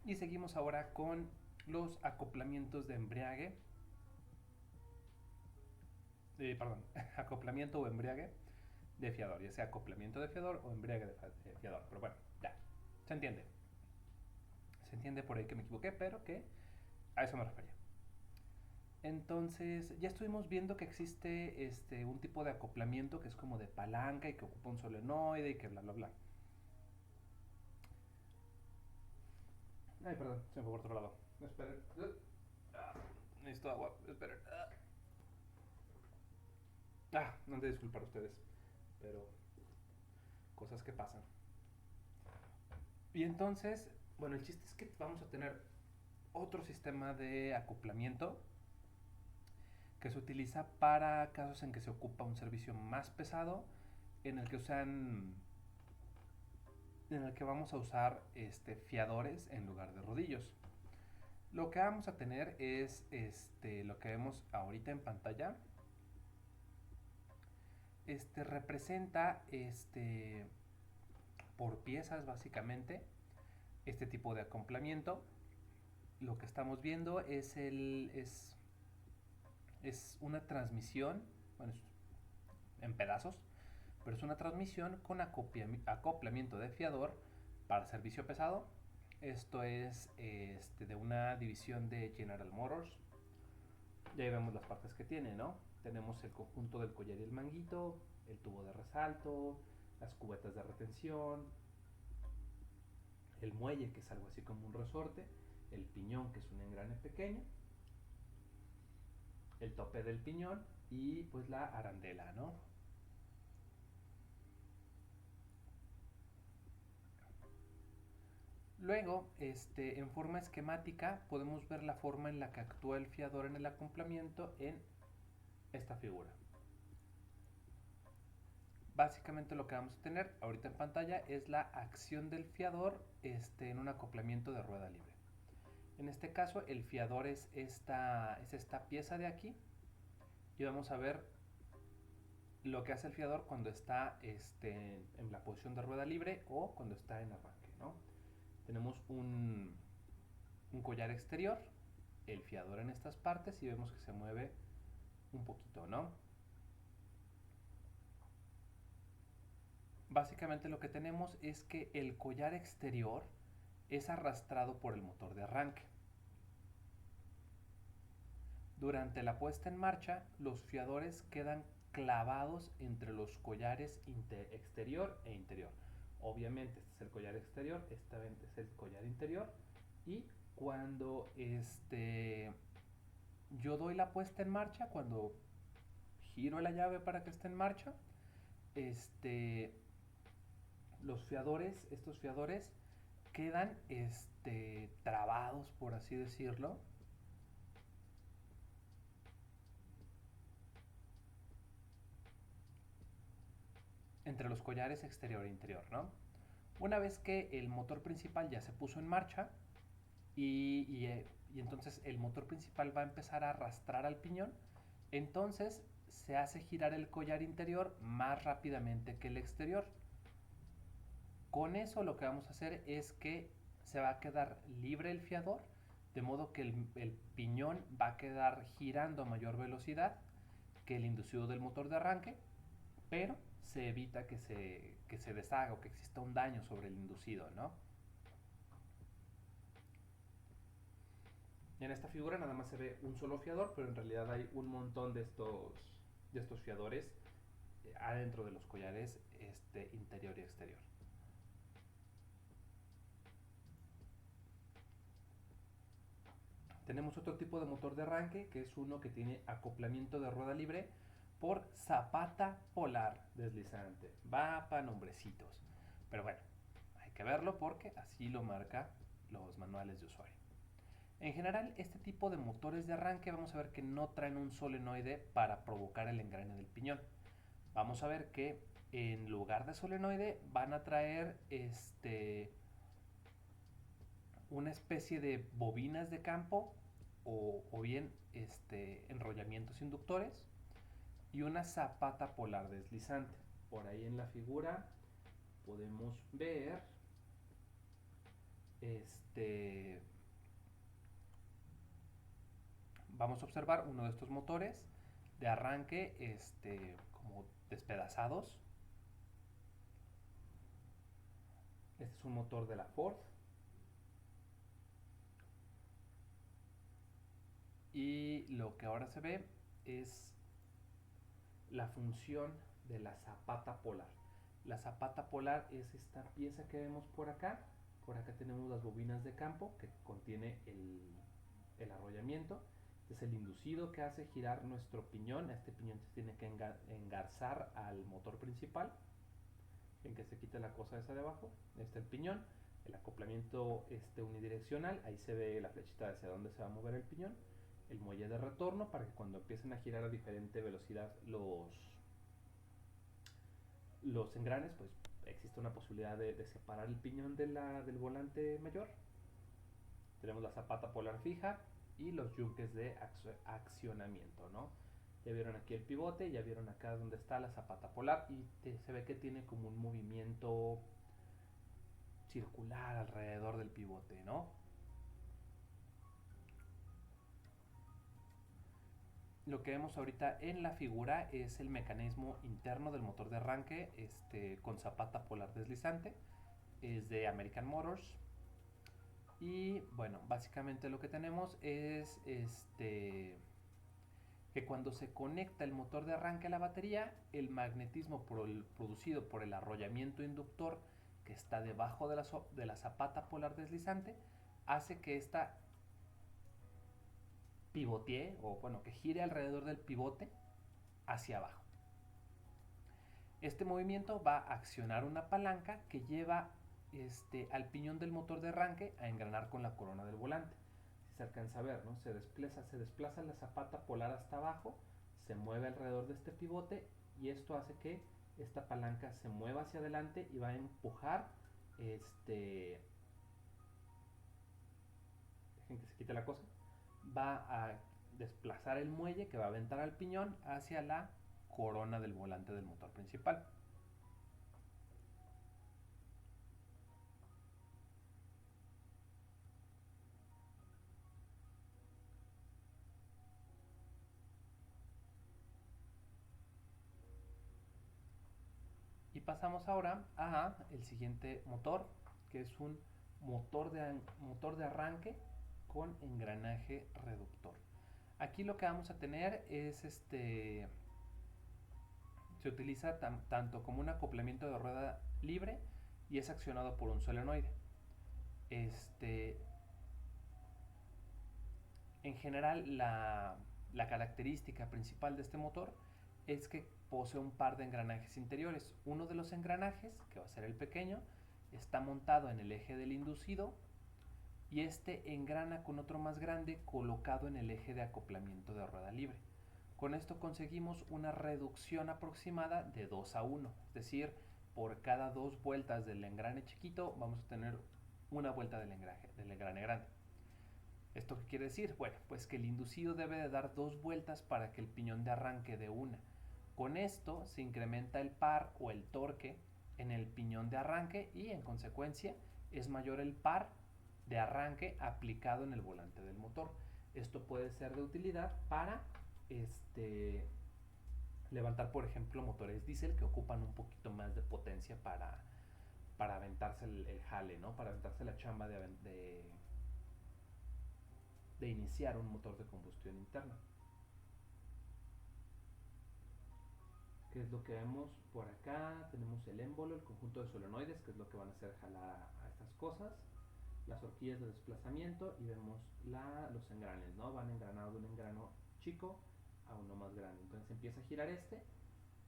Y seguimos ahora con los acoplamientos de embriague. Perdón, acoplamiento o embriague de fiador, ya sea acoplamiento de fiador o embriague de fiador. Pero bueno, ya, se entiende. Se entiende por ahí que me equivoqué, pero que a eso me refería. Entonces, ya estuvimos viendo que existe un tipo de acoplamiento que es como de palanca y que ocupa un solenoide y que bla bla bla. Ay, perdón, se me fue por otro lado. Esperen. Necesito agua, esperen. No han de disculpar ustedes, pero cosas que pasan. Y entonces, bueno, el chiste es que vamos a tener otro sistema de acoplamiento que se utiliza para casos en que se ocupa un servicio más pesado, en el que usan en el que vamos a usar fiadores en lugar de rodillos. Lo que vamos a tener es lo que vemos ahorita en pantalla. Representa por piezas básicamente este tipo de acoplamiento. Lo que estamos viendo es una transmisión, bueno, en pedazos, pero es una transmisión con acoplamiento de fiador para servicio pesado. Esto es de una división de General Motors. Ya ahí vemos las partes que tiene, ¿no? Tenemos el conjunto del collar y el manguito, el tubo de resalto, las cubetas de retención, el muelle, que es algo así como un resorte, el piñón, que es un engrane pequeño, el tope del piñón y pues la arandela, ¿no? Luego, en forma esquemática, podemos ver la forma en la que actúa el fiador en el acoplamiento en esta figura. Básicamente lo que vamos a tener ahorita en pantalla es la acción del fiador en un acoplamiento de rueda libre. En este caso, el fiador es esta pieza de aquí y vamos a ver lo que hace el fiador cuando está en la posición de rueda libre o cuando está en arranque, ¿no? Tenemos un collar exterior, el fiador en estas partes y vemos que se mueve un poquito, ¿no? Básicamente lo que tenemos es que el collar exterior es arrastrado por el motor de arranque. Durante la puesta en marcha, los fiadores quedan clavados entre los collares exterior e interior. Obviamente este es el collar exterior, este es el collar interior y cuando yo doy la puesta en marcha, cuando giro la llave para que esté en marcha, este, estos fiadores quedan trabados, por así decirlo, entre los collares exterior e interior, ¿no? Una vez que el motor principal ya se puso en marcha y entonces el motor principal va a empezar a arrastrar al piñón, entonces se hace girar el collar interior más rápidamente que el exterior. Con eso lo que vamos a hacer es que se va a quedar libre el fiador, de modo que el piñón va a quedar girando a mayor velocidad que el inducido del motor de arranque, pero se evita que se deshaga o que exista un daño sobre el inducido, ¿no? En esta figura nada más se ve un solo fiador, pero en realidad hay un montón de estos fiadores adentro de los collares interior y exterior. Tenemos otro tipo de motor de arranque, que es uno que tiene acoplamiento de rueda libre por zapata polar deslizante. Va para nombrecitos. Pero bueno, hay que verlo porque así lo marca los manuales de usuario. En general, este tipo de motores de arranque vamos a ver que no traen un solenoide para provocar el engrane del piñón. Vamos a ver que en lugar de solenoide van a traer una especie de bobinas de campo o bien enrollamientos inductores y una zapata polar deslizante. Por ahí en la figura podemos ver este, vamos a observar uno de estos motores de arranque como despedazados. Este es un motor de la Ford. Y lo que ahora se ve es la función de la zapata polar. La zapata polar es esta pieza que vemos por acá. Por acá tenemos las bobinas de campo que contiene el arrollamiento. Este es el inducido que hace girar nuestro piñón. Este piñón se tiene que engarzar al motor principal, en que se quite la cosa esa de abajo. Este es el piñón. El acoplamiento unidireccional. Ahí se ve la flechita hacia dónde se va a mover el piñón. El muelle de retorno para que cuando empiecen a girar a diferente velocidad los engranes, pues existe una posibilidad de separar el piñón del volante mayor. Tenemos la zapata polar fija y los yunques de accionamiento, ¿no? Ya vieron aquí el pivote, ya vieron acá donde está la zapata polar y se ve que tiene como un movimiento circular alrededor del pivote, ¿no? Lo que vemos ahorita en la figura es el mecanismo interno del motor de arranque con zapata polar deslizante. Es de American Motors. Y bueno, básicamente lo que tenemos es que cuando se conecta el motor de arranque a la batería, el magnetismo producido por el arrollamiento inductor que está debajo de la zapata polar deslizante hace que esta pivotee, o bueno, que gire alrededor del pivote hacia abajo. Este movimiento va a accionar una palanca que lleva al piñón del motor de arranque a engranar con la corona del volante. Si se alcanza a ver, ¿no? Se desplaza la zapata polar hasta abajo, se mueve alrededor de este pivote y esto hace que esta palanca se mueva hacia adelante y va a empujar dejen que se quite la cosa, va a desplazar el muelle que va a aventar al piñón hacia la corona del volante del motor principal. Y pasamos ahora a el siguiente motor, que es un motor de arranque con engranaje reductor. Aquí lo que vamos a tener es se utiliza tanto como un acoplamiento de rueda libre y es accionado por un solenoide. En general, la característica principal de este motor es que posee un par de engranajes interiores. Uno de los engranajes, que va a ser el pequeño, está montado en el eje del inducido y este engrana con otro más grande colocado en el eje de acoplamiento de rueda libre. Con esto conseguimos una reducción aproximada de 2 a 1, es decir, por cada 2 vueltas del engrane chiquito vamos a tener una vuelta del engrane grande. ¿Esto qué quiere decir? Bueno, pues que el inducido debe de dar 2 vueltas para que el piñón de arranque dé una. Con esto se incrementa el par o el torque en el piñón de arranque y en consecuencia es mayor el par de arranque aplicado en el volante del motor. Esto puede ser de utilidad para levantar, por ejemplo, motores diésel que ocupan un poquito más de potencia para aventarse el jale, ¿no? Para aventarse la chamba de iniciar un motor de combustión interna. ¿Qué es lo que vemos por acá? Tenemos el émbolo, el conjunto de solenoides, que es lo que van a hacer jalar a estas cosas, las horquillas de desplazamiento y vemos los engranes, ¿no? Van engranados de un engrano chico a uno más grande. Entonces empieza a girar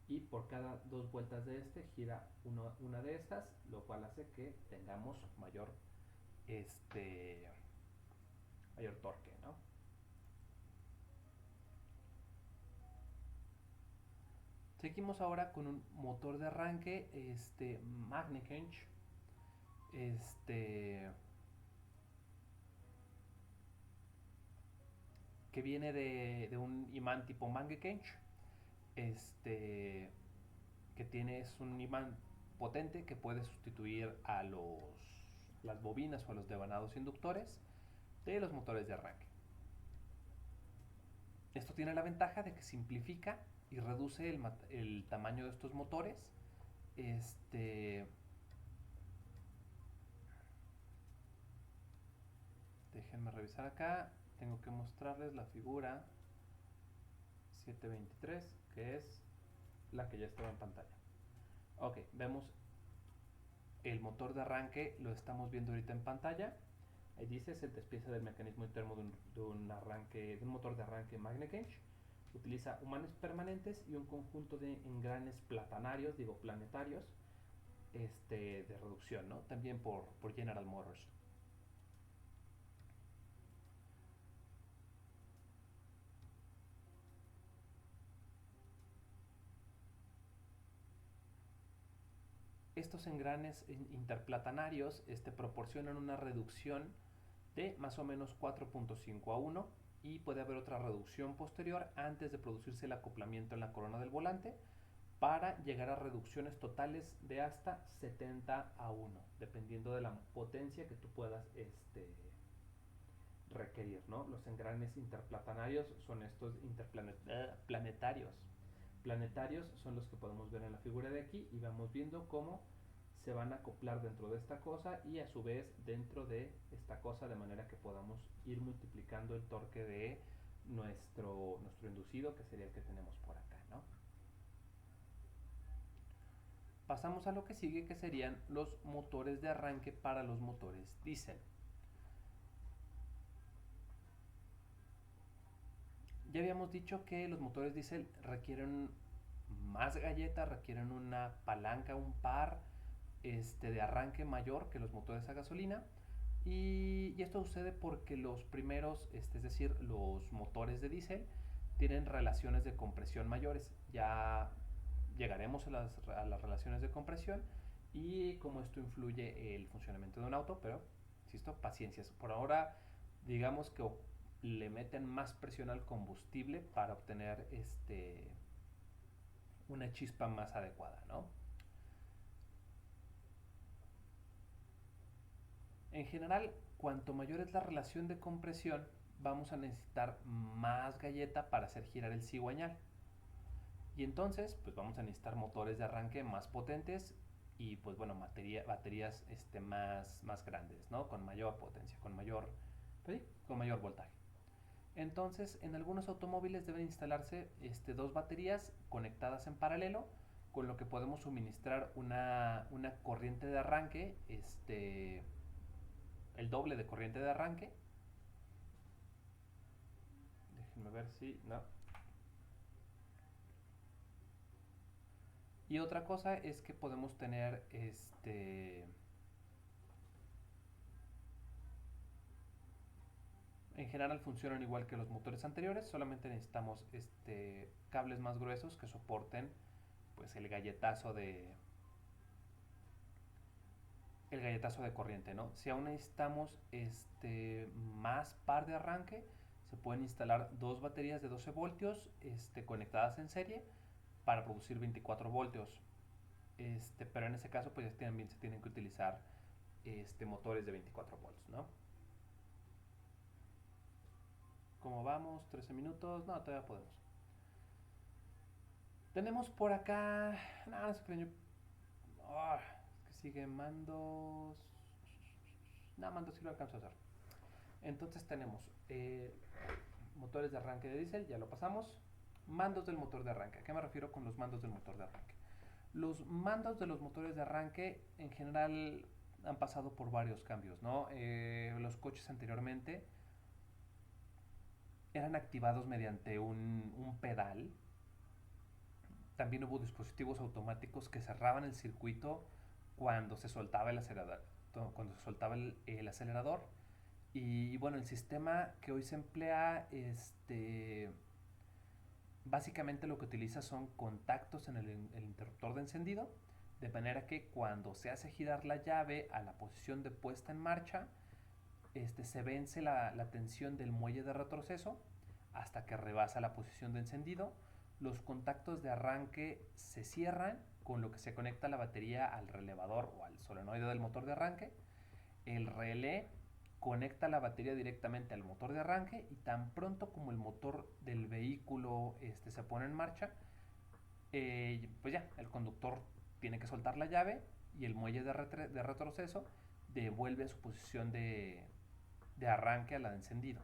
y por cada 2 vueltas de gira una de estas, lo cual hace que tengamos mayor torque, ¿no? Seguimos ahora con un motor de arranque Magnekench que viene de un imán tipo Mangekench que es un imán potente que puede sustituir a los las bobinas o los devanados inductores de los motores de arranque. Esto tiene la ventaja de que simplifica y reduce el tamaño de estos motores. Déjenme revisar acá. Tengo que mostrarles la figura 723, que es la que ya estaba en pantalla. Ok, vemos el motor de arranque, lo estamos viendo ahorita en pantalla. Ahí dice, es el despiece del mecanismo interno de un motor de arranque Magnet Gauge. Utiliza humanes permanentes y un conjunto de engranes planetarios, de reducción, ¿no? También por General Motors. Estos engranes interplatanarios proporcionan una reducción de más o menos 4.5 a 1 y puede haber otra reducción posterior antes de producirse el acoplamiento en la corona del volante para llegar a reducciones totales de hasta 70 a 1, dependiendo de la potencia que tú puedas requerir, ¿no? Los engranes interplatanarios son estos planetarios. Planetarios son los que podemos ver en la figura de aquí y vamos viendo cómo se van a acoplar dentro de esta cosa y a su vez dentro de esta cosa, de manera que podamos ir multiplicando el torque de nuestro inducido, que sería el que tenemos por acá, ¿no? Pasamos a lo que sigue, que serían los motores de arranque para los motores diésel. Ya habíamos dicho que los motores diésel requieren más galletas, requieren una palanca, un par de arranque mayor que los motores a gasolina. Y esto sucede porque los primeros, es decir, los motores de diésel, tienen relaciones de compresión mayores. Ya llegaremos a las relaciones de compresión y cómo esto influye el funcionamiento de un auto, pero, insisto, paciencias. Por ahora, digamos que le meten más presión al combustible para obtener una chispa más adecuada, ¿no? En general, cuanto mayor es la relación de compresión, vamos a necesitar más galleta para hacer girar el cigüeñal. Y entonces, pues vamos a necesitar motores de arranque más potentes y, pues bueno, baterías más grandes, ¿no? Con mayor potencia, con mayor voltaje. Entonces, en algunos automóviles deben instalarse dos baterías conectadas en paralelo, con lo que podemos suministrar una corriente de arranque, el doble de corriente de arranque. Déjenme ver si no. Y otra cosa es que podemos tener en general funcionan igual que los motores anteriores, solamente necesitamos cables más gruesos que soporten pues el galletazo de corriente, ¿no? Si aún necesitamos más par de arranque, se pueden instalar dos baterías de 12 voltios conectadas en serie para producir 24 voltios. Pero en ese caso pues ya también se tienen que utilizar motores de 24 voltios, ¿no? ¿Cómo vamos? 13 minutos. No, todavía podemos. Tenemos por acá. No, no se creen. Es que sigue mandos. No, mandos sí lo alcanzo a hacer. Entonces tenemos motores de arranque de diésel, ya lo pasamos. Mandos del motor de arranque. ¿A qué me refiero con los mandos del motor de arranque? Los mandos de los motores de arranque en general han pasado por varios cambios, ¿no? Los coches anteriormente eran activados mediante un pedal. También hubo dispositivos automáticos que cerraban el circuito cuando se soltaba el acelerador. Y bueno, el sistema que hoy se emplea, básicamente lo que utiliza son contactos en el interruptor de encendido, de manera que cuando se hace girar la llave a la posición de puesta en marcha, se vence la tensión del muelle de retroceso hasta que rebasa la posición de encendido. Los contactos de arranque se cierran, con lo que se conecta la batería al relevador o al solenoide del motor de arranque. el relé conecta la batería directamente al motor de arranque y tan pronto como el motor del vehículo se pone en marcha, pues ya, el conductor tiene que soltar la llave y el muelle de retroceso devuelve su posición de arranque a la de encendido.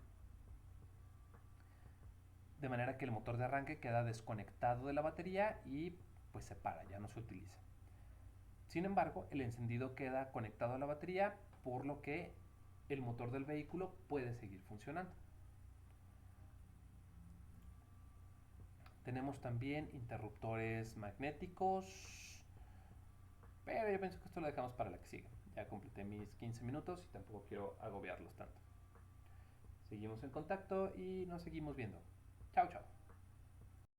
De manera que el motor de arranque queda desconectado de la batería y pues se para, ya no se utiliza. Sin embargo, el encendido queda conectado a la batería, por lo que el motor del vehículo puede seguir funcionando. Tenemos también interruptores magnéticos, pero yo pienso que esto lo dejamos para la que sigue. Ya completé mis 15 minutos y tampoco quiero agobiarlos tanto. Seguimos en contacto y nos seguimos viendo. Chao, chao.